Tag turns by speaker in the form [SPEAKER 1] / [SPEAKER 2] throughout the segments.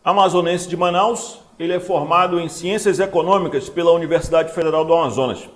[SPEAKER 1] Amazonense de Manaus, ele é formado em Ciências Econômicas pela Universidade Federal do Amazonas.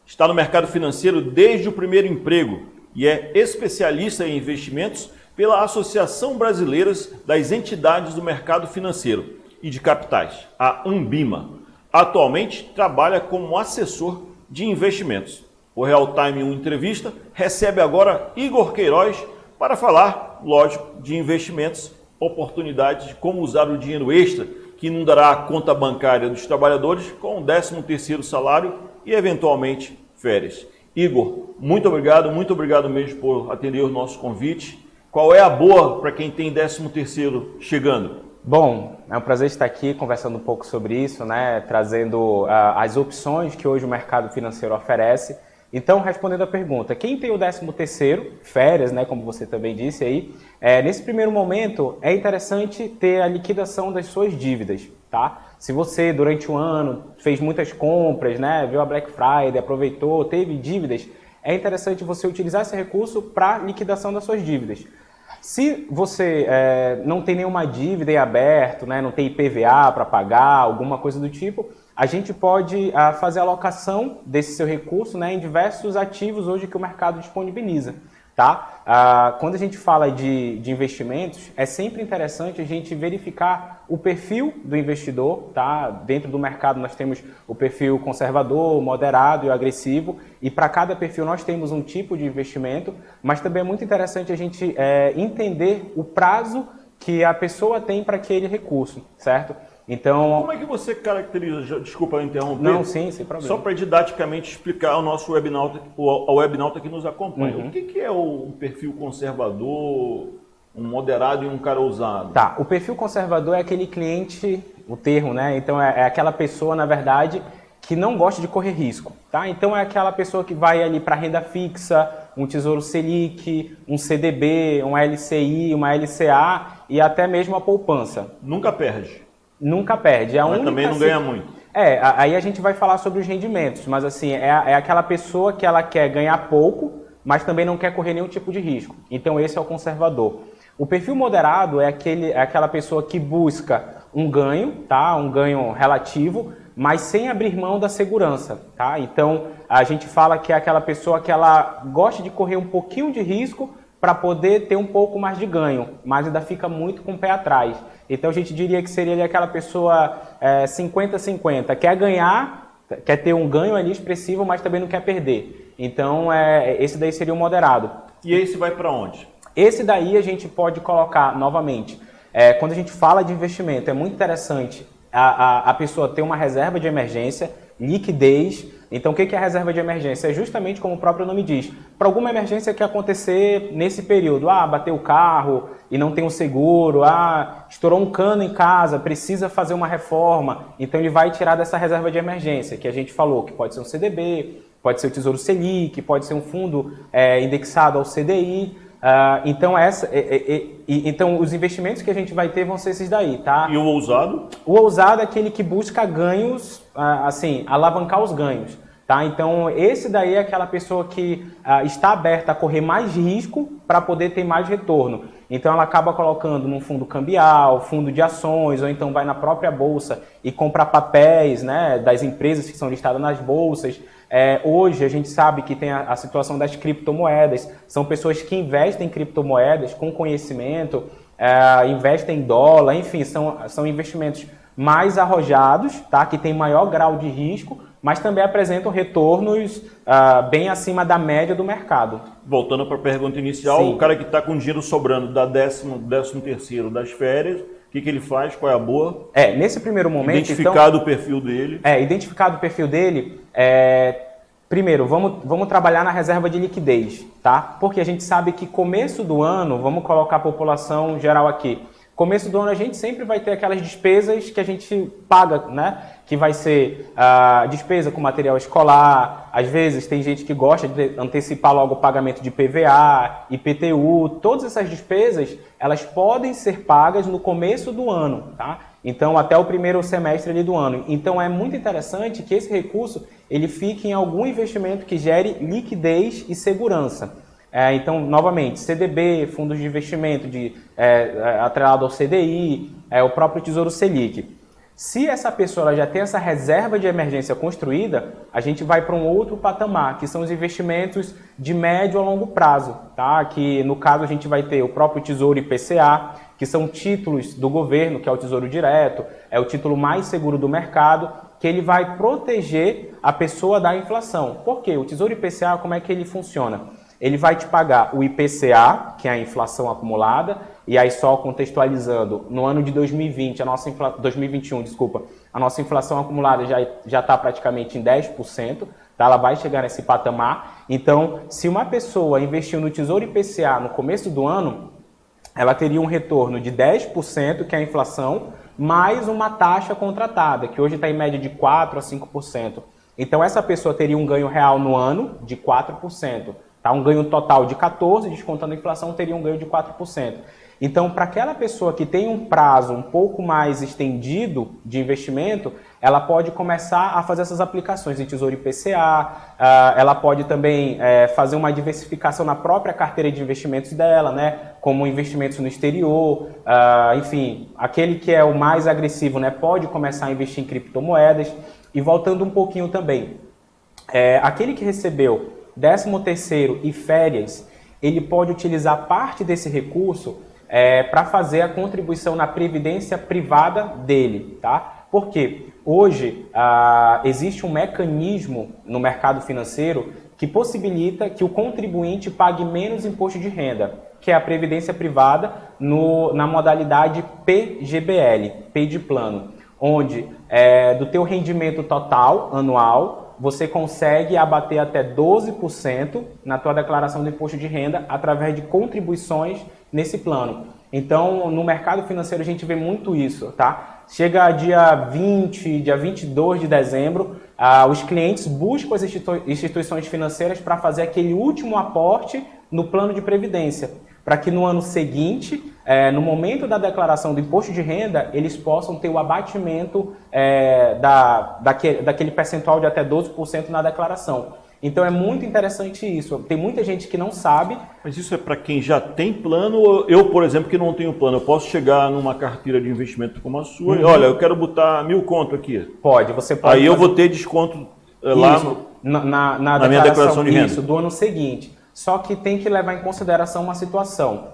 [SPEAKER 1] Está no mercado financeiro desde o primeiro emprego e é especialista em investimentos pela Associação Brasileira das Entidades do Mercado Financeiro e de Capitais, a ANBIMA. Atualmente trabalha como assessor de investimentos. O Real Time 1 Entrevista recebe agora Igor Queiroz para falar, lógico, de investimentos, oportunidades de como usar o dinheiro extra que inundará a conta bancária dos trabalhadores com o 13º salário e, eventualmente, férias. Igor, muito obrigado mesmo por atender o nosso convite. Qual é a boa para quem tem 13º chegando?
[SPEAKER 2] Bom, é um prazer estar aqui conversando um pouco sobre isso, né? Trazendo as opções que hoje o mercado financeiro oferece. Então, respondendo a pergunta, quem tem o 13º, férias, né, como você também disse aí, nesse primeiro momento é interessante ter a liquidação das suas dívidas, tá? Se você, durante o ano, fez muitas compras, né, viu a Black Friday, aproveitou, teve dívidas, é interessante você utilizar esse recurso para liquidação das suas dívidas. Se você não tem nenhuma dívida em aberto, né, não tem IPVA para pagar, alguma coisa do tipo, a gente pode fazer a alocação desse seu recurso, né, em diversos ativos hoje que o mercado disponibiliza. Tá? Quando a gente fala de investimentos, é sempre interessante a gente verificar o perfil do investidor. Tá? Dentro do mercado nós temos o perfil conservador, moderado e agressivo, e para cada perfil nós temos um tipo de investimento, mas também é muito interessante a gente entender o prazo que a pessoa tem para aquele recurso, certo? Então,
[SPEAKER 1] como é que você caracteriza, desculpa interromper,
[SPEAKER 2] não, sim, sem problema.
[SPEAKER 1] Só para didaticamente explicar ao nosso webnauta, ao webnauta que nos acompanha, o que é um perfil conservador, um moderado e um cara ousado?
[SPEAKER 2] Tá, o perfil conservador é aquele cliente, o termo, né? Então é aquela pessoa, na verdade, que não gosta de correr risco, tá? Então é aquela pessoa que vai ali para renda fixa, um Tesouro Selic, um CDB, um LCI, uma LCA e até mesmo a poupança.
[SPEAKER 1] Nunca perde.
[SPEAKER 2] Nunca perde.
[SPEAKER 1] Mas também não ganha muito.
[SPEAKER 2] Aí a gente vai falar sobre os rendimentos, mas assim, é aquela pessoa que ela quer ganhar pouco, mas também não quer correr nenhum tipo de risco. Então esse é o conservador. O perfil moderado é aquela pessoa que busca um ganho, tá? Um ganho relativo, mas sem abrir mão da segurança, tá? Então a gente fala que é aquela pessoa que ela gosta de correr um pouquinho de risco para poder ter um pouco mais de ganho, mas ainda fica muito com o pé atrás. Então a gente diria que seria aquela pessoa 50-50, quer ganhar, quer ter um ganho ali expressivo, mas também não quer perder. Então esse daí seria o moderado.
[SPEAKER 1] E esse vai para onde?
[SPEAKER 2] Esse daí a gente pode colocar novamente. Quando a gente fala de investimento, é muito interessante a pessoa ter uma reserva de emergência, liquidez. Então, o que é a reserva de emergência? É justamente como o próprio nome diz, para alguma emergência que acontecer nesse período. Bateu o carro e não tem um seguro, estourou um cano em casa, precisa fazer uma reforma. Então, ele vai tirar dessa reserva de emergência, que a gente falou, que pode ser um CDB, pode ser o Tesouro Selic, pode ser um fundo indexado ao CDI. Então, os investimentos que a gente vai ter vão ser esses daí, tá?
[SPEAKER 1] E o ousado?
[SPEAKER 2] O ousado é aquele que busca ganhos, assim, alavancar os ganhos, tá? Então, esse daí é aquela pessoa que está aberta a correr mais risco para poder ter mais retorno. Então, ela acaba colocando num fundo cambial, fundo de ações, ou então vai na própria bolsa e compra papéis, né, das empresas que são listadas nas bolsas. Hoje a gente sabe que tem a situação das criptomoedas, são pessoas que investem em criptomoedas com conhecimento, investem em dólar, enfim, são investimentos mais arrojados, tá? Que tem maior grau de risco, mas também apresentam retornos bem acima da média do mercado.
[SPEAKER 1] Voltando para a pergunta inicial, sim. O cara que está com dinheiro sobrando da 13º das férias, o que ele faz? Qual é a boa?
[SPEAKER 2] Nesse primeiro momento...
[SPEAKER 1] Identificado o perfil dele.
[SPEAKER 2] Identificado o perfil dele, primeiro, vamos trabalhar na reserva de liquidez, tá? Porque a gente sabe que começo do ano, vamos colocar a população geral aqui, começo do ano a gente sempre vai ter aquelas despesas que a gente paga, né? Que vai ser despesa com material escolar, às vezes tem gente que gosta de antecipar logo o pagamento de PVA, IPTU, todas essas despesas, elas podem ser pagas no começo do ano, tá? Então, até o primeiro semestre ali do ano. Então, é muito interessante que esse recurso ele fique em algum investimento que gere liquidez e segurança. Então, novamente, CDB, fundos de investimento atrelado ao CDI, é o próprio Tesouro Selic. Se essa pessoa já tem essa reserva de emergência construída, a gente vai para um outro patamar, que são os investimentos de médio a longo prazo, tá? Que no caso a gente vai ter o próprio Tesouro IPCA, que são títulos do governo, que é o Tesouro Direto, é o título mais seguro do mercado, que ele vai proteger a pessoa da inflação. Por quê? O Tesouro IPCA, como é que ele funciona? Ele vai te pagar o IPCA, que é a inflação acumulada, e aí só contextualizando, no ano de 2020, 2021, a nossa inflação acumulada já está praticamente em 10%, tá? Ela vai chegar nesse patamar. Então, se uma pessoa investiu no Tesouro IPCA no começo do ano, ela teria um retorno de 10%, que é a inflação, mais uma taxa contratada, que hoje está em média de 4% a 5%. Então, essa pessoa teria um ganho real no ano de 4%. Tá? Um ganho total de 14%, descontando a inflação, teria um ganho de 4%. Então, para aquela pessoa que tem um prazo um pouco mais estendido de investimento, ela pode começar a fazer essas aplicações em Tesouro IPCA, ela pode também fazer uma diversificação na própria carteira de investimentos dela, né? Como investimentos no exterior, enfim, aquele que é o mais agressivo, né? Pode começar a investir em criptomoedas. E voltando um pouquinho também, aquele que recebeu 13º e férias, ele pode utilizar parte desse recurso para fazer a contribuição na previdência privada dele, tá? Porque hoje existe um mecanismo no mercado financeiro que possibilita que o contribuinte pague menos imposto de renda, que é a previdência privada na modalidade PGBL, P de plano, onde do teu rendimento total anual você consegue abater até 12% na tua declaração do imposto de renda através de contribuições nesse plano. Então, no mercado financeiro a gente vê muito isso, tá? Chega dia 20, dia 22 de dezembro, os clientes buscam as instituições financeiras para fazer aquele último aporte no plano de previdência, para que no ano seguinte, no momento da declaração do imposto de renda, eles possam ter o abatimento daquele percentual de até 12% na declaração. Então é muito interessante isso. Tem muita gente que não sabe.
[SPEAKER 1] Mas isso é para quem já tem plano? Eu, por exemplo, que não tenho plano, eu posso chegar numa carteira de investimento como a sua e, olha, eu quero botar 1.000 conto aqui.
[SPEAKER 2] Pode, você pode.
[SPEAKER 1] Aí eu vou ter desconto lá
[SPEAKER 2] na
[SPEAKER 1] minha declaração de renda.
[SPEAKER 2] Isso, do ano seguinte. Só que tem que levar em consideração uma situação.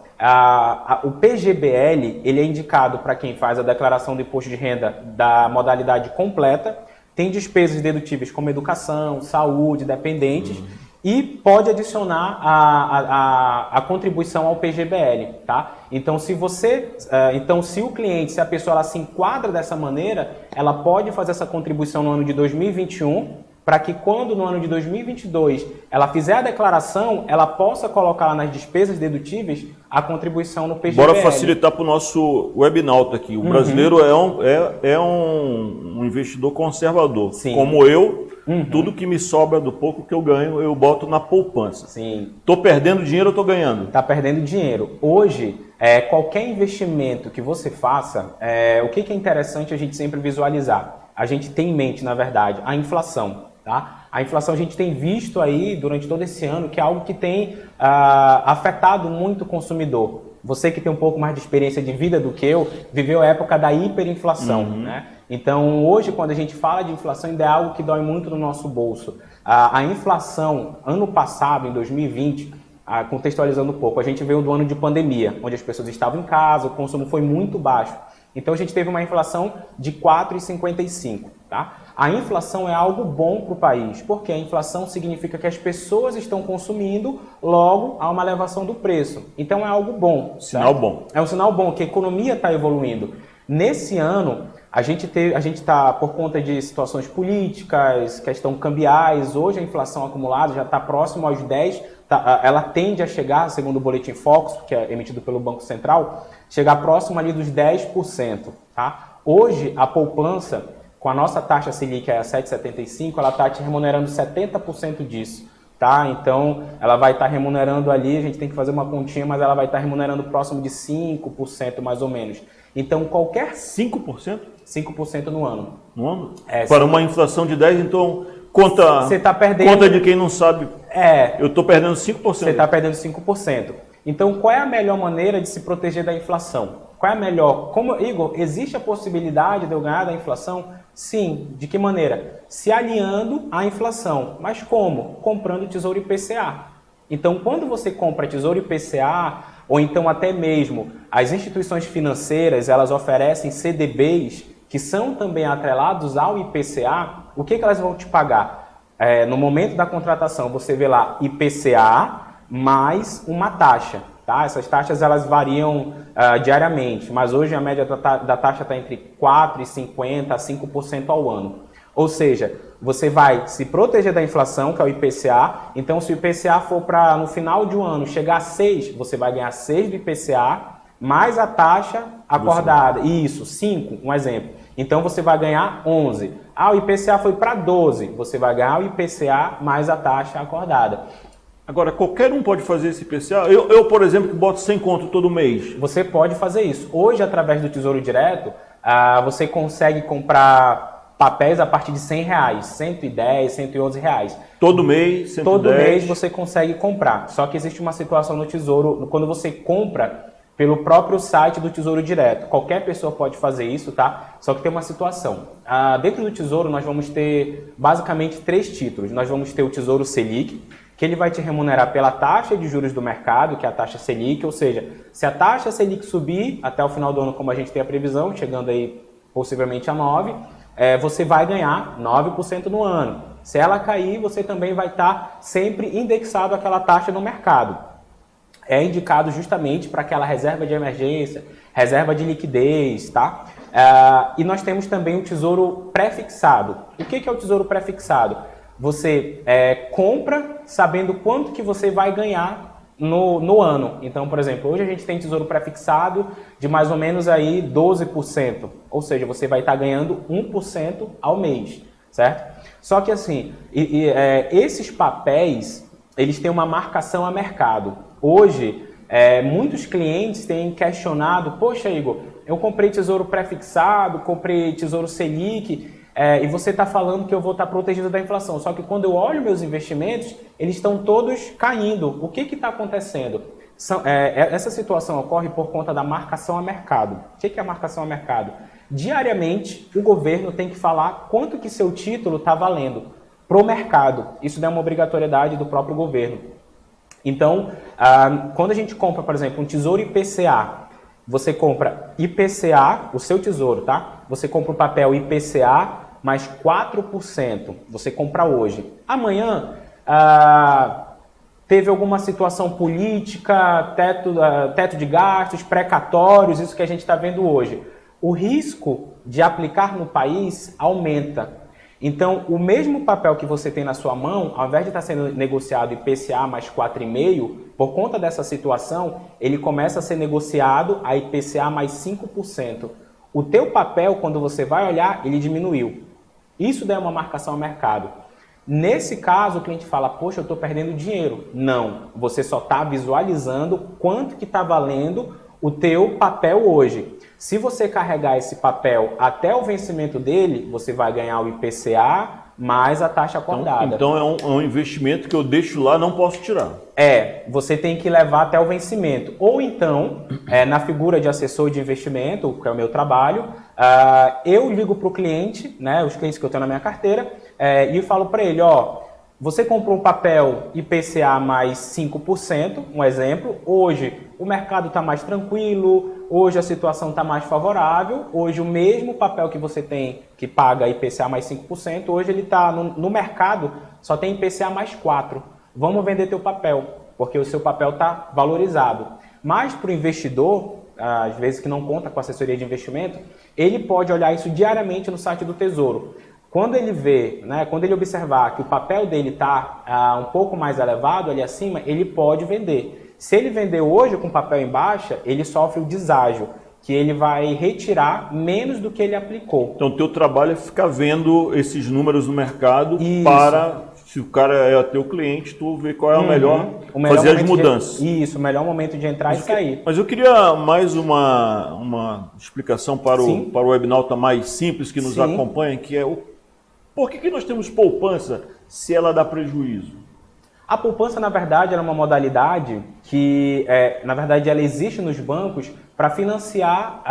[SPEAKER 2] O PGBL, ele é indicado para quem faz a declaração do imposto de renda da modalidade completa, tem despesas dedutíveis como educação, saúde, dependentes, e pode adicionar a contribuição ao PGBL, tá? Então, se o cliente, se a pessoa ela se enquadra dessa maneira, ela pode fazer essa contribuição no ano de 2021, para que quando no ano de 2022 ela fizer a declaração, ela possa colocar lá nas despesas dedutíveis a contribuição no PGBL.
[SPEAKER 1] Bora facilitar para o nosso webnauta aqui. O brasileiro é um investidor conservador.
[SPEAKER 2] Sim.
[SPEAKER 1] Como eu, tudo que me sobra do pouco que eu ganho, eu boto na poupança.
[SPEAKER 2] Sim.
[SPEAKER 1] Estou perdendo dinheiro ou estou ganhando?
[SPEAKER 2] Está perdendo dinheiro. Hoje, qualquer investimento que você faça, o que é interessante a gente sempre visualizar? A gente tem em mente, na verdade, a inflação. Tá? A inflação a gente tem visto aí durante todo esse ano que é algo que tem afetado muito o consumidor. Você que tem um pouco mais de experiência de vida do que eu, viveu a época da hiperinflação. Né? Então hoje quando a gente fala de inflação ainda é algo que dói muito no nosso bolso. A inflação, ano passado, em 2020, contextualizando um pouco, a gente veio do ano de pandemia, onde as pessoas estavam em casa, o consumo foi muito baixo. Então a gente teve uma inflação de 4,55, tá? A inflação é algo bom para o país, porque a inflação significa que as pessoas estão consumindo, logo há uma elevação do preço. Então é algo bom.
[SPEAKER 1] Sinal bom.
[SPEAKER 2] É um sinal bom, que a economia está evoluindo. Nesse ano, a gente está, por conta de situações políticas, questão cambiais, hoje a inflação acumulada já está próximo aos 10%, ela tende a chegar, segundo o Boletim Focus, que é emitido pelo Banco Central, chegar próximo ali dos 10%. Tá? Hoje, a poupança, com a nossa taxa Selic a 7,75, ela está te remunerando 70% disso. Tá? Então, ela vai estar remunerando ali, a gente tem que fazer uma continha, mas ela vai estar remunerando próximo de 5% mais ou menos. Então, qualquer...
[SPEAKER 1] 5%?
[SPEAKER 2] 5% no ano.
[SPEAKER 1] No ano? Para uma inflação de 10%, então, conta de quem não sabe. Eu estou perdendo 5%.
[SPEAKER 2] Você está perdendo 5%. Então, qual é a melhor maneira de se proteger da inflação? Qual é a melhor? Como, Igor, existe a possibilidade de eu ganhar da inflação? Sim. De que maneira? Se alinhando à inflação. Mas como? Comprando Tesouro IPCA. Então, quando você compra Tesouro IPCA, ou então até mesmo as instituições financeiras, elas oferecem CDBs, que são também atrelados ao IPCA, o que elas vão te pagar? No momento da contratação, você vê lá IPCA mais uma taxa. Tá? Essas taxas elas variam diariamente, mas hoje a média da taxa está entre 4,50% a 5% ao ano. Ou seja, você vai se proteger da inflação, que é o IPCA. Então, se o IPCA for para, no final de um ano, chegar a 6, você vai ganhar 6 do IPCA, mais a taxa acordada. Isso, 5, um exemplo. Então, você vai ganhar 11. O IPCA foi para 12, você vai ganhar o IPCA mais a taxa acordada.
[SPEAKER 1] Agora, qualquer um pode fazer esse IPCA? Eu, por exemplo, que boto 100 conto todo mês.
[SPEAKER 2] Você pode fazer isso. Hoje, através do Tesouro Direto, você consegue comprar papéis a partir de R$100, 110, 111 reais.
[SPEAKER 1] Todo mês, 110.
[SPEAKER 2] Todo mês você consegue comprar. Só que existe uma situação no Tesouro, quando você compra pelo próprio site do Tesouro Direto. Qualquer pessoa pode fazer isso, tá? Só que tem uma situação. Dentro do Tesouro nós vamos ter basicamente 3 títulos. Nós vamos ter o Tesouro Selic, que ele vai te remunerar pela taxa de juros do mercado, que é a taxa Selic, ou seja, se a taxa Selic subir até o final do ano, como a gente tem a previsão, chegando aí possivelmente a 9%, você vai ganhar 9% no ano. Se ela cair, você também vai estar sempre indexado àquela taxa no mercado. É indicado justamente para aquela reserva de emergência, reserva de liquidez, tá? E nós temos também o tesouro pré-fixado. O que é o tesouro pré-fixado? Você compra sabendo quanto que você vai ganhar no ano. Então, por exemplo, hoje a gente tem tesouro pré-fixado de mais ou menos aí 12%. Ou seja, você vai estar ganhando 1% ao mês, certo? Só que assim, esses papéis, eles têm uma marcação a mercado. Hoje, muitos clientes têm questionado, poxa Igor, eu comprei tesouro pré-fixado, comprei tesouro Selic, e você está falando que eu vou estar protegido da inflação. Só que quando eu olho meus investimentos, eles estão todos caindo. O que está acontecendo? Essa situação ocorre por conta da marcação a mercado. O que é a marcação a mercado? Diariamente, o governo tem que falar quanto que seu título está valendo para o mercado. Isso é uma obrigatoriedade do próprio governo. Então, quando a gente compra, por exemplo, um tesouro IPCA, você compra IPCA, o seu tesouro, tá? Você compra o papel IPCA mais 4%. Você compra hoje. Amanhã, teve alguma situação política, teto de gastos, precatórios, isso que a gente está vendo hoje. O risco de aplicar no país aumenta. Então, o mesmo papel que você tem na sua mão, ao invés de estar sendo negociado IPCA mais 4,5%, por conta dessa situação, ele começa a ser negociado a IPCA mais 5%. O teu papel, quando você vai olhar, ele diminuiu. Isso daí é uma marcação ao mercado. Nesse caso, o cliente fala, poxa, eu estou perdendo dinheiro. Não, você só está visualizando quanto que está valendo o teu papel hoje. Se você carregar esse papel até o vencimento dele, você vai ganhar o IPCA mais a taxa acordada.
[SPEAKER 1] Então é um investimento que eu deixo lá, não posso tirar.
[SPEAKER 2] Você tem que levar até o vencimento. Ou então, na figura de assessor de investimento, que é o meu trabalho, eu ligo para o cliente, né, os clientes que eu tenho na minha carteira, e falo para ele, você comprou um papel IPCA mais 5%, um exemplo, hoje o mercado está mais tranquilo, hoje a situação está mais favorável, hoje o mesmo papel que você tem, que paga IPCA mais 5%, hoje ele está no mercado, só tem IPCA mais 4%. Vamos vender teu papel, porque o seu papel está valorizado. Mas para o investidor, às vezes que não conta com assessoria de investimento, ele pode olhar isso diariamente no site do Tesouro. Quando ele vê, né, quando ele observar que o papel dele está um pouco mais elevado ali acima, ele pode vender. Se ele vender hoje com papel em baixa, ele sofre o deságio, que ele vai retirar menos do que ele aplicou.
[SPEAKER 1] Então, o teu trabalho é ficar vendo esses números no mercado.
[SPEAKER 2] Isso.
[SPEAKER 1] Para, se o cara é teu cliente, tu vê qual é o melhor fazer as mudanças.
[SPEAKER 2] Isso, o melhor momento de entrar e sair.
[SPEAKER 1] Mas eu queria mais uma explicação para o webnauta mais simples que nos acompanha, que é por que nós temos poupança se ela dá prejuízo?
[SPEAKER 2] A poupança, na verdade, ela é uma modalidade que, na verdade, ela existe nos bancos para financiar,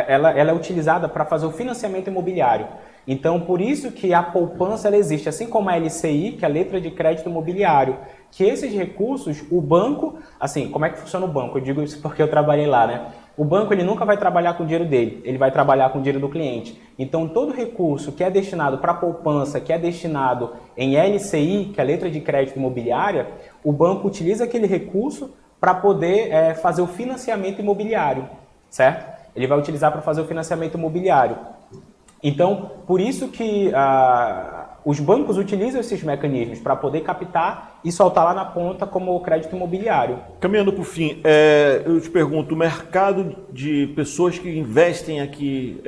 [SPEAKER 2] ela é utilizada para fazer o financiamento imobiliário. Então, por isso que a poupança ela existe, assim como a LCI, que é a letra de crédito imobiliário, que esses recursos, o banco, assim, como é que funciona o banco? Eu digo isso porque eu trabalhei lá, né? O banco ele nunca vai trabalhar com o dinheiro dele, ele vai trabalhar com o dinheiro do cliente. Então, todo recurso que é destinado para poupança, que é destinado em LCI, que é a letra de crédito imobiliária, o banco utiliza aquele recurso para poder fazer o financiamento imobiliário, certo? Ele vai utilizar para fazer o financiamento imobiliário. Então, por isso que os bancos utilizam esses mecanismos para poder captar e soltar lá na ponta como o crédito imobiliário.
[SPEAKER 1] Caminhando para o fim, eu te pergunto, o mercado de pessoas que investem aqui,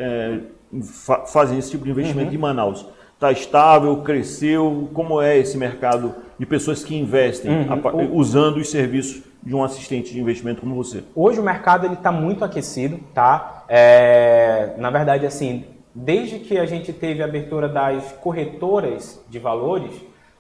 [SPEAKER 1] fazem esse tipo de investimento em Manaus, está estável, cresceu? Como é esse mercado de pessoas que investem usando os serviços de um assistente de investimento como você?
[SPEAKER 2] Hoje o mercado está muito aquecido, tá? Na verdade, assim, desde que a gente teve a abertura das corretoras de valores,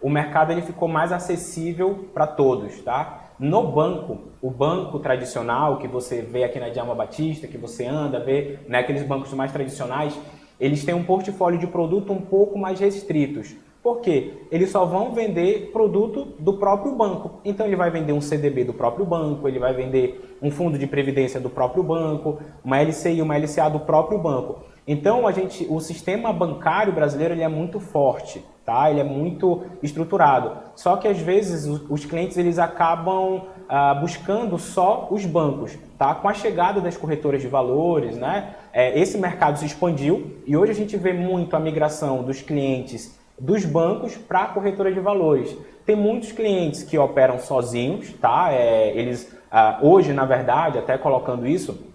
[SPEAKER 2] o mercado ele ficou mais acessível para todos, tá? No banco, o banco tradicional que você vê aqui na Djalma Batista, que você anda, vê, né, aqueles bancos mais tradicionais, eles têm um portfólio de produto um pouco mais restritos. Por quê? Eles só vão vender produto do próprio banco. Então ele vai vender um CDB do próprio banco, ele vai vender um fundo de previdência do próprio banco, uma LCI, uma LCA do próprio banco. Então o sistema bancário brasileiro ele é muito forte, tá? Ele é muito estruturado. Só que às vezes os clientes eles acabam buscando só os bancos, tá? Com a chegada das corretoras de valores, né? Esse mercado se expandiu e hoje a gente vê muito a migração dos clientes dos bancos para a corretora de valores. Tem muitos clientes que operam sozinhos, tá? Hoje, na verdade, até colocando isso,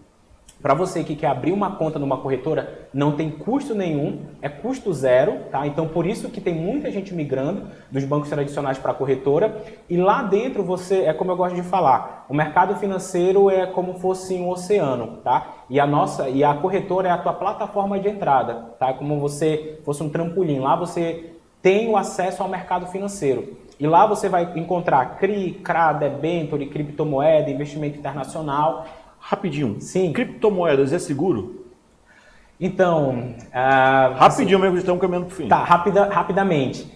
[SPEAKER 2] para você que quer abrir uma conta numa corretora, não tem custo nenhum, é custo zero, tá? Então, por isso que tem muita gente migrando dos bancos tradicionais para a corretora. E lá dentro, é como eu gosto de falar, o mercado financeiro é como fosse um oceano, tá? E a corretora é a tua plataforma de entrada, tá? Como você fosse um trampolim. Lá você tem o acesso ao mercado financeiro. E lá você vai encontrar CRI, CRA, debênture, criptomoeda, investimento internacional.
[SPEAKER 1] Rapidinho.
[SPEAKER 2] Sim.
[SPEAKER 1] Criptomoedas é seguro?
[SPEAKER 2] Então...
[SPEAKER 1] Rapidinho mesmo, estamos caminhando para o fim.
[SPEAKER 2] Tá, rapidamente.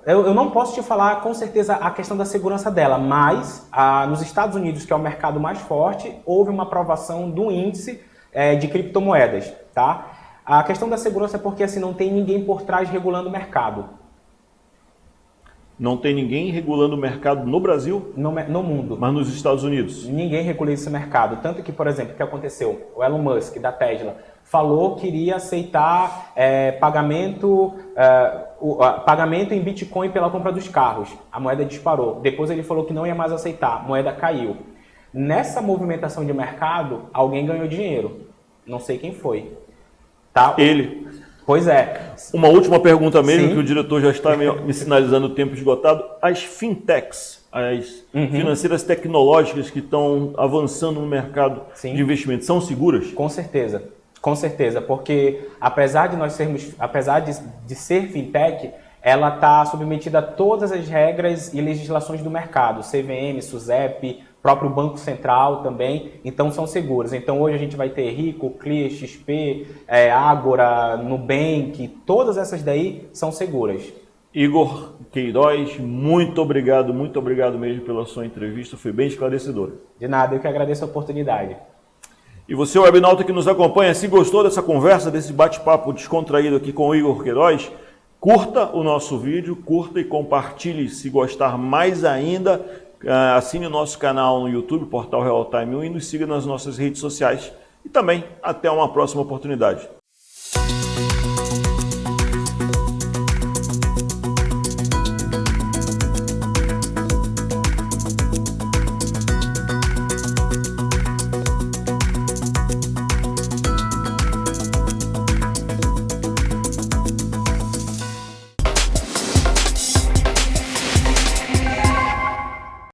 [SPEAKER 2] Eu não posso te falar com certeza a questão da segurança dela, mas nos Estados Unidos, que é o mercado mais forte, houve uma aprovação do índice de criptomoedas, tá? A questão da segurança é porque assim, não tem ninguém por trás regulando o mercado.
[SPEAKER 1] Não tem ninguém regulando o mercado no Brasil?
[SPEAKER 2] No mundo.
[SPEAKER 1] Mas nos Estados Unidos?
[SPEAKER 2] Ninguém regula esse mercado. Tanto que, por exemplo, o que aconteceu? O Elon Musk, da Tesla, falou que iria aceitar pagamento em Bitcoin pela compra dos carros. A moeda disparou. Depois ele falou que não ia mais aceitar. A moeda caiu. Nessa movimentação de mercado, alguém ganhou dinheiro. Não sei quem foi. Tá?
[SPEAKER 1] Ele.
[SPEAKER 2] Pois é.
[SPEAKER 1] Uma última pergunta mesmo,
[SPEAKER 2] Sim.
[SPEAKER 1] que o diretor já está me sinalizando o tempo esgotado. As fintechs, as financeiras tecnológicas que estão avançando no mercado de investimento, são seguras?
[SPEAKER 2] Com certeza, porque apesar de ser fintech, ela está submetida a todas as regras e legislações do mercado, CVM, SUSEP, próprio Banco Central também, então são seguras. Então hoje a gente vai ter Rico, Clear, XP, Ágora, Nubank, todas essas daí são seguras.
[SPEAKER 1] Igor Queiroz, muito obrigado mesmo pela sua entrevista, foi bem esclarecedora.
[SPEAKER 2] De nada, eu que agradeço a oportunidade.
[SPEAKER 1] E você, webnauta que nos acompanha, se gostou dessa conversa, desse bate-papo descontraído aqui com o Igor Queiroz, curta o nosso vídeo, curta e compartilhe se gostar mais ainda. Assine o nosso canal no YouTube, Portal Real Time 1, e nos siga nas nossas redes sociais. E também, até uma próxima oportunidade.